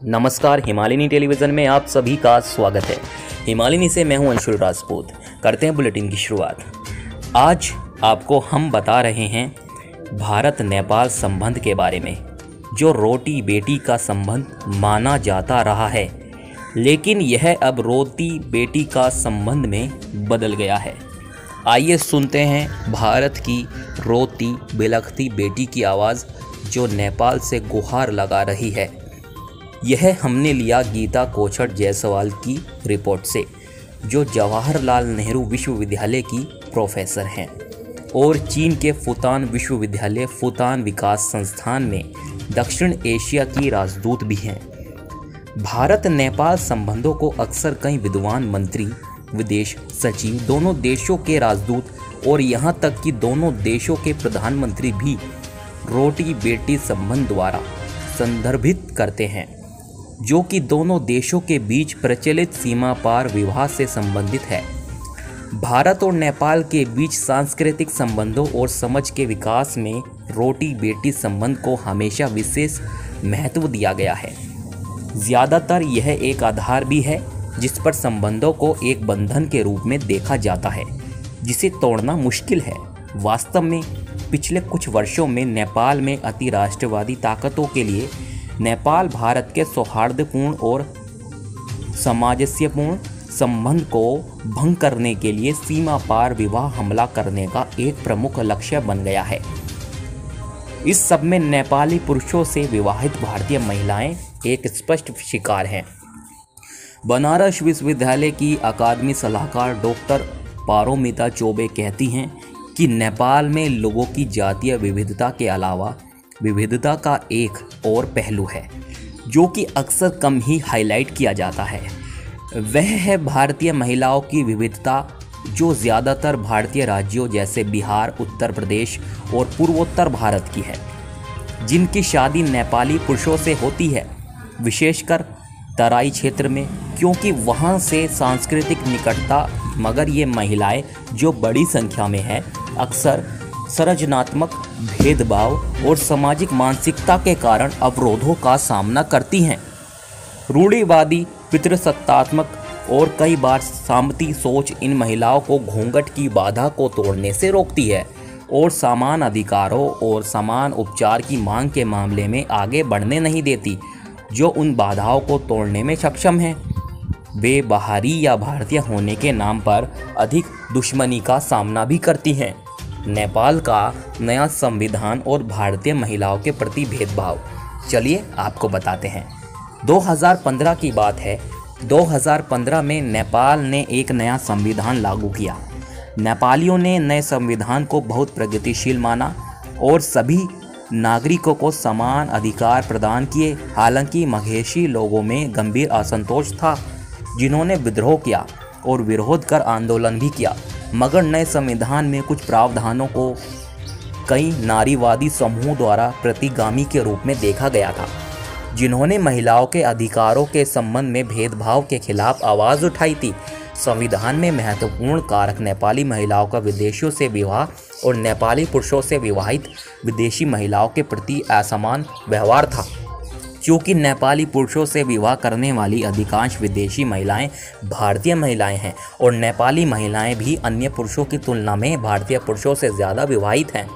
नमस्कार, हिमालयनी टेलीविज़न में आप सभी का स्वागत है। हिमालयनी से मैं हूं अंशुल राजपूत। करते हैं बुलेटिन की शुरुआत। आज आपको हम बता रहे हैं भारत नेपाल संबंध के बारे में, जो रोटी बेटी का संबंध माना जाता रहा है, लेकिन यह अब रोटी बेटी का संबंध में बदल गया है। आइए सुनते हैं भारत की रोती बिलखती बेटी की आवाज़, जो नेपाल से गुहार लगा रही है। यह हमने लिया गीता कोछड़ जायसवाल की रिपोर्ट से, जो जवाहरलाल नेहरू विश्वविद्यालय की प्रोफेसर हैं और चीन के फुतान विश्वविद्यालय फुतान विकास संस्थान में दक्षिण एशिया की राजदूत भी हैं। भारत नेपाल संबंधों को अक्सर कई विद्वान मंत्री, विदेश सचिव, दोनों देशों के राजदूत और यहाँ तक कि दोनों देशों के प्रधानमंत्री भी रोटी बेटी संबंध द्वारा संदर्भित करते हैं, जो कि दोनों देशों के बीच प्रचलित सीमा पार विवाह से संबंधित है। भारत और नेपाल के बीच सांस्कृतिक संबंधों और समझ के विकास में रोटी बेटी संबंध को हमेशा विशेष महत्व दिया गया है। ज़्यादातर यह एक आधार भी है जिस पर संबंधों को एक बंधन के रूप में देखा जाता है, जिसे तोड़ना मुश्किल है। वास्तव में पिछले कुछ वर्षों में नेपाल में अति राष्ट्रवादी ताकतों के लिए नेपाल भारत के सौहार्दपूर्ण और सामंजस्यपूर्ण संबंध को भंग करने के लिए सीमा पार विवाह हमला करने का एक प्रमुख लक्ष्य बन गया है। इस सब में नेपाली पुरुषों से विवाहित भारतीय महिलाएं एक स्पष्ट शिकार हैं। बनारस विश्वविद्यालय की अकादमी सलाहकार डॉक्टर पारोमिता चौबे कहती हैं कि नेपाल में लोगों की जातीय विविधता के अलावा विविधता का एक और पहलू है, जो कि अक्सर कम ही हाईलाइट किया जाता है। वह है भारतीय महिलाओं की विविधता, जो ज़्यादातर भारतीय राज्यों जैसे बिहार, उत्तर प्रदेश और पूर्वोत्तर भारत की है, जिनकी शादी नेपाली पुरुषों से होती है, विशेषकर तराई क्षेत्र में, क्योंकि वहाँ से सांस्कृतिक निकटता। मगर ये महिलाएं, जो बड़ी संख्या में है, अक्सर संरचनात्मक भेदभाव और सामाजिक मानसिकता के कारण अवरोधों का सामना करती हैं। रूढ़िवादी, पितृसत्तात्मक और कई बार सामंती सोच इन महिलाओं को घूंघट की बाधा को तोड़ने से रोकती है और समान अधिकारों और समान उपचार की मांग के मामले में आगे बढ़ने नहीं देती, जो उन बाधाओं को तोड़ने में सक्षम हैं। वे बाहरी या भारतीय होने के नाम पर अधिक दुश्मनी का सामना भी करती हैं। नेपाल का नया संविधान और भारतीय महिलाओं के प्रति भेदभाव, चलिए आपको बताते हैं। 2015 की बात है। 2015 में नेपाल ने एक नया संविधान लागू किया। नेपालियों ने नए संविधान को बहुत प्रगतिशील माना और सभी नागरिकों को समान अधिकार प्रदान किए। हालांकि मघेशी लोगों में गंभीर असंतोष था, जिन्होंने विद्रोह किया और विरोध कर आंदोलन भी किया। मगर नए संविधान में कुछ प्रावधानों को कई नारीवादी समूहों द्वारा प्रतिगामी के रूप में देखा गया था, जिन्होंने महिलाओं के अधिकारों के संबंध में भेदभाव के खिलाफ आवाज़ उठाई थी। संविधान में महत्वपूर्ण कारक नेपाली महिलाओं का विदेशियों से विवाह और नेपाली पुरुषों से विवाहित विदेशी महिलाओं के प्रति असमान व्यवहार था। क्योंकि नेपाली पुरुषों से विवाह करने वाली अधिकांश विदेशी महिलाएं भारतीय महिलाएं हैं और नेपाली महिलाएं भी अन्य पुरुषों की तुलना में भारतीय पुरुषों से ज़्यादा विवाहित हैं,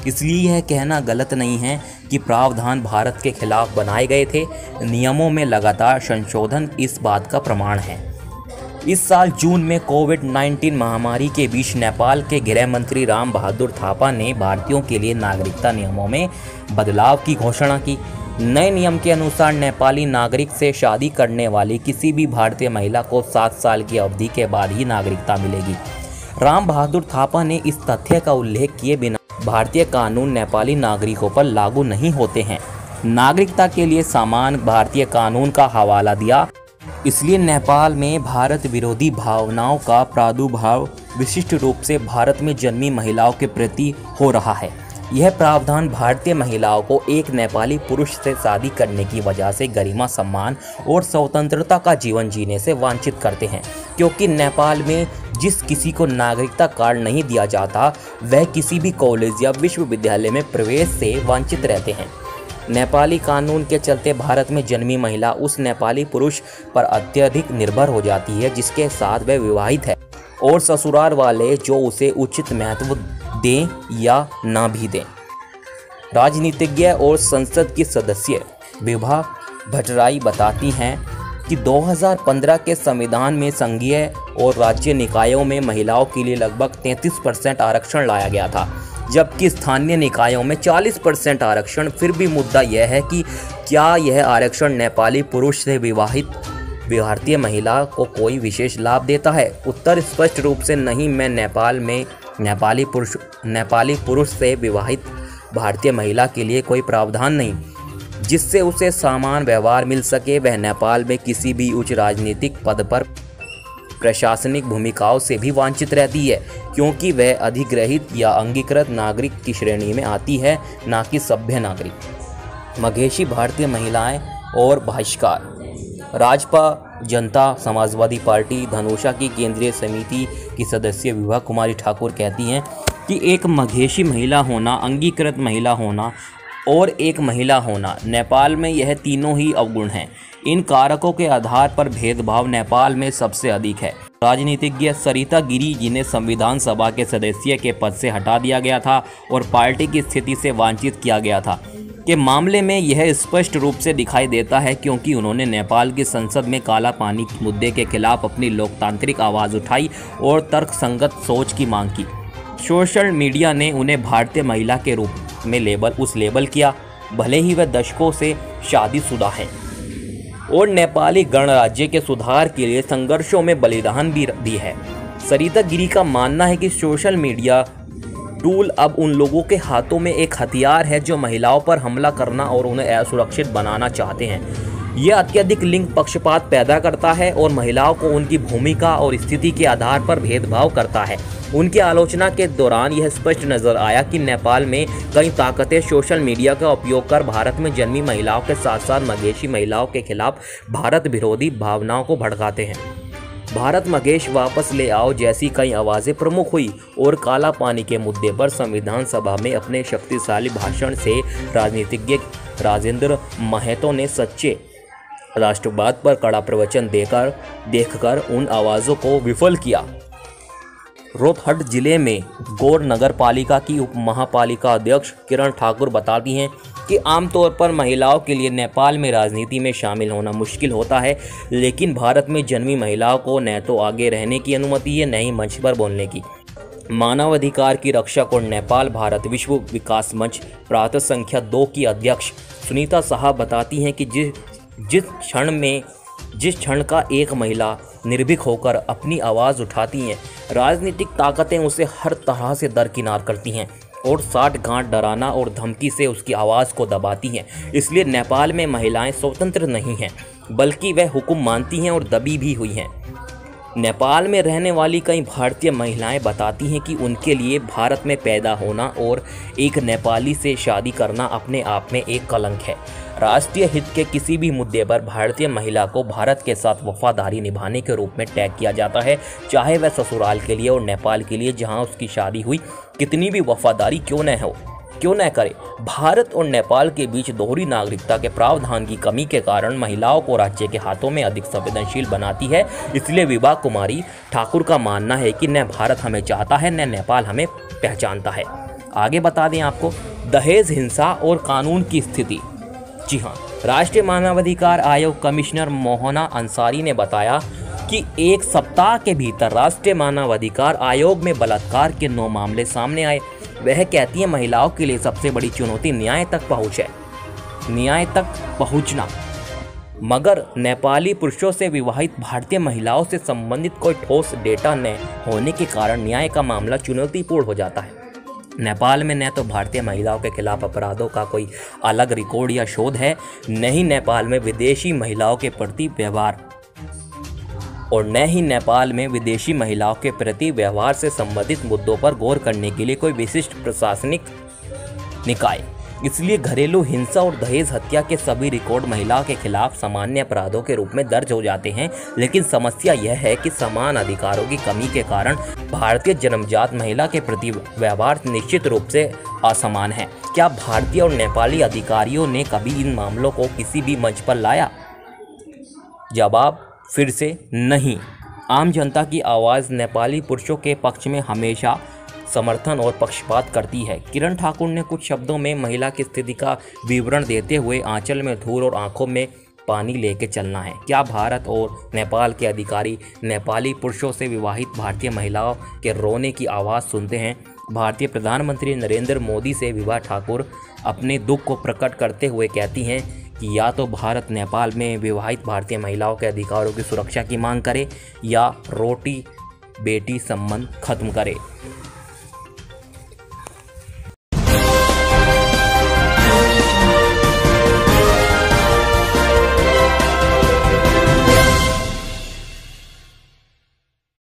इसलिए यह कहना गलत नहीं है कि प्रावधान भारत के खिलाफ बनाए गए थे। नियमों में लगातार संशोधन इस बात का प्रमाण है। इस साल जून में कोविड-19 महामारी के बीच नेपाल के गृह मंत्री राम बहादुर थापा ने भारतीयों के लिए नागरिकता नियमों में बदलाव की घोषणा की। नए नियम के अनुसार नेपाली नागरिक से शादी करने वाली किसी भी भारतीय महिला को 7 साल की अवधि के बाद ही नागरिकता मिलेगी। राम बहादुर थापा ने इस तथ्य का उल्लेख किए बिना भारतीय कानून नेपाली नागरिकों पर लागू नहीं होते हैं, नागरिकता के लिए समान भारतीय कानून का हवाला दिया। इसलिए नेपाल में भारत विरोधी भावनाओं का प्रादुर्भाव विशिष्ट रूप से भारत में जन्मी महिलाओं के प्रति हो रहा है। यह प्रावधान भारतीय महिलाओं को एक नेपाली पुरुष से शादी करने की वजह से गरिमा, सम्मान और स्वतंत्रता का जीवन जीने से वंचित करते हैं, क्योंकि नेपाल में जिस किसी को नागरिकता कार्ड नहीं दिया जाता, वह किसी भी कॉलेज या विश्वविद्यालय में प्रवेश से वंचित रहते हैं। नेपाली कानून के चलते भारत में जन्मी महिला उस नेपाली पुरुष पर अत्यधिक निर्भर हो जाती है जिसके साथ वह विवाहित है, और ससुराल वाले जो उसे उचित महत्व दें या ना भी दें। राजनीतिज्ञ और संसद की सदस्य विभा भट्टराई बताती हैं कि 2015 के संविधान में संघीय और राज्य निकायों में महिलाओं के लिए लगभग 33% आरक्षण लाया गया था, जबकि स्थानीय निकायों में 40% आरक्षण। फिर भी मुद्दा यह है कि क्या यह आरक्षण नेपाली पुरुष से विवाहित भारतीय महिला को कोई विशेष लाभ देता है? उत्तर स्पष्ट रूप से नहीं। मैं नेपाल में नेपाली पुरुष से विवाहित भारतीय महिला के लिए कोई प्रावधान नहीं जिससे उसे समान व्यवहार मिल सके। वह नेपाल में किसी भी उच्च राजनीतिक पद पर प्रशासनिक भूमिकाओं से भी वंचित रहती है, क्योंकि वह अधिग्रहित या अंगीकृत नागरिक की श्रेणी में आती है, ना कि सभ्य नागरिक। मघेशी भारतीय महिलाएं और बहिष्कार। राजपा जनता समाजवादी पार्टी धनुषा की केंद्रीय समिति की सदस्य विभा कुमारी ठाकुर कहती हैं कि एक मघेशी महिला होना, अंगीकृत महिला होना और एक महिला होना, नेपाल में यह तीनों ही अवगुण हैं। इन कारकों के आधार पर भेदभाव नेपाल में सबसे अधिक है। राजनीतिज्ञ सरिता गिरी, जिन्हें संविधान सभा के सदस्य के पद से हटा दिया गया था और पार्टी की स्थिति से वंचित किया गया था, के मामले में यह स्पष्ट रूप से दिखाई देता है, क्योंकि उन्होंने नेपाल की संसद में काला पानी मुद्दे के खिलाफ अपनी लोकतांत्रिक आवाज़ उठाई और तर्कसंगत सोच की मांग की। सोशल मीडिया ने उन्हें भारतीय महिला के रूप में लेबल किया, भले ही वह दशकों से शादीशुदा है और नेपाली गणराज्य के सुधार के लिए संघर्षों में बलिदान भी दी है। सरिता गिरी का मानना है कि सोशल मीडिया टूल अब उन लोगों के हाथों में एक हथियार है जो महिलाओं पर हमला करना और उन्हें असुरक्षित बनाना चाहते हैं। यह अत्यधिक लिंग पक्षपात पैदा करता है और महिलाओं को उनकी भूमिका और स्थिति के आधार पर भेदभाव करता है। उनकी आलोचना के दौरान यह स्पष्ट नजर आया कि नेपाल में कई ताकतें सोशल मीडिया का उपयोग कर भारत में जन्मी महिलाओं के साथ साथ मघेशी महिलाओं के खिलाफ भारत विरोधी भावनाओं को भड़काते हैं। भारत मघेश वापस ले आओ जैसी कई आवाज़ें प्रमुख हुई और काला पानी के मुद्दे पर संविधान सभा में अपने शक्तिशाली भाषण से राजनीतिज्ञ राजेंद्र महतो ने सच्चे राष्ट्रवाद पर कड़ा प्रवचन देखकर उन आवाज़ों को विफल किया। रोहतक जिले में गौर नगर पालिका की उप महापालिका अध्यक्ष किरण ठाकुर बताती हैं कि आमतौर पर महिलाओं के लिए नेपाल में राजनीति में शामिल होना मुश्किल होता है, लेकिन भारत में जन्मी महिलाओं को न तो आगे रहने की अनुमति है, न ही मंच पर बोलने की। मानवाधिकार की रक्षक और नेपाल भारत विश्व विकास मंच प्रांत संख्या 2 की अध्यक्ष सुनीता साहब बताती हैं कि जिस क्षण का एक महिला निर्भीक होकर अपनी आवाज़ उठाती हैं, राजनीतिक ताकतें उसे हर तरह से दरकिनार करती हैं और साठ-गांठ डराना और धमकी से उसकी आवाज़ को दबाती हैं। इसलिए नेपाल में महिलाएं स्वतंत्र नहीं हैं, बल्कि वह हुक्म मानती हैं और दबी भी हुई हैं। नेपाल में रहने वाली कई भारतीय महिलाएं बताती हैं कि उनके लिए भारत में पैदा होना और एक नेपाली से शादी करना अपने आप में एक कलंक है। राष्ट्रीय हित के किसी भी मुद्दे पर भारतीय महिला को भारत के साथ वफादारी निभाने के रूप में टैग किया जाता है, चाहे वह ससुराल के लिए और नेपाल के लिए जहां उसकी शादी हुई कितनी भी वफादारी क्यों न करे। भारत और नेपाल के बीच दोहरी नागरिकता के प्रावधान की कमी के कारण महिलाओं को राज्य के हाथों में अधिक संवेदनशील बनाती है। इसलिए विभा कुमारी ठाकुर का मानना है कि न भारत हमें चाहता है, न नेपाल हमें पहचानता है। आगे बता दें आपको दहेज हिंसा और कानून की स्थिति। जी हाँ, राष्ट्रीय मानवाधिकार आयोग कमिश्नर मोहना अंसारी ने बताया कि एक सप्ताह के भीतर राष्ट्रीय मानवाधिकार आयोग में बलात्कार के 9 मामले सामने आए। वह कहती है महिलाओं के लिए सबसे बड़ी चुनौती न्याय तक पहुंचना। मगर नेपाली पुरुषों से विवाहित भारतीय महिलाओं से संबंधित कोई ठोस डेटा न होने के कारण न्याय का मामला चुनौतीपूर्ण हो जाता है। नेपाल में न तो भारतीय महिलाओं के खिलाफ अपराधों का कोई अलग रिकॉर्ड या शोध है, न ही नेपाल में विदेशी महिलाओं के प्रति व्यवहार से संबंधित मुद्दों पर गौर करने के लिए कोई विशिष्ट प्रशासनिक निकाय। इसलिए घरेलू हिंसा और दहेज हत्या के सभी रिकॉर्ड महिला के खिलाफ सामान्य अपराधों के रूप में दर्ज हो जाते हैं। लेकिन समस्या यह है कि समान अधिकारों की कमी के कारण भारतीय जन्मजात महिला के प्रति व्यवहार निश्चित रूप से असमान है। क्या भारतीय और नेपाली अधिकारियों ने कभी इन मामलों को किसी भी मंच पर लाया? जवाब फिर से नहीं। आम जनता की आवाज़ नेपाली पुरुषों के पक्ष में हमेशा समर्थन और पक्षपात करती है। किरण ठाकुर ने कुछ शब्दों में महिला की स्थिति का विवरण देते हुए आंचल में धूल और आंखों में पानी लेके चलना है। क्या भारत और नेपाल के अधिकारी नेपाली पुरुषों से विवाहित भारतीय महिलाओं के रोने की आवाज़ सुनते हैं? भारतीय प्रधानमंत्री नरेंद्र मोदी से विवाह ठाकुर अपने दुख को प्रकट करते हुए कहती हैं कि या तो भारत नेपाल में विवाहित भारतीय महिलाओं के अधिकारों की सुरक्षा की मांग करे या रोटी बेटी संबंध खत्म करे।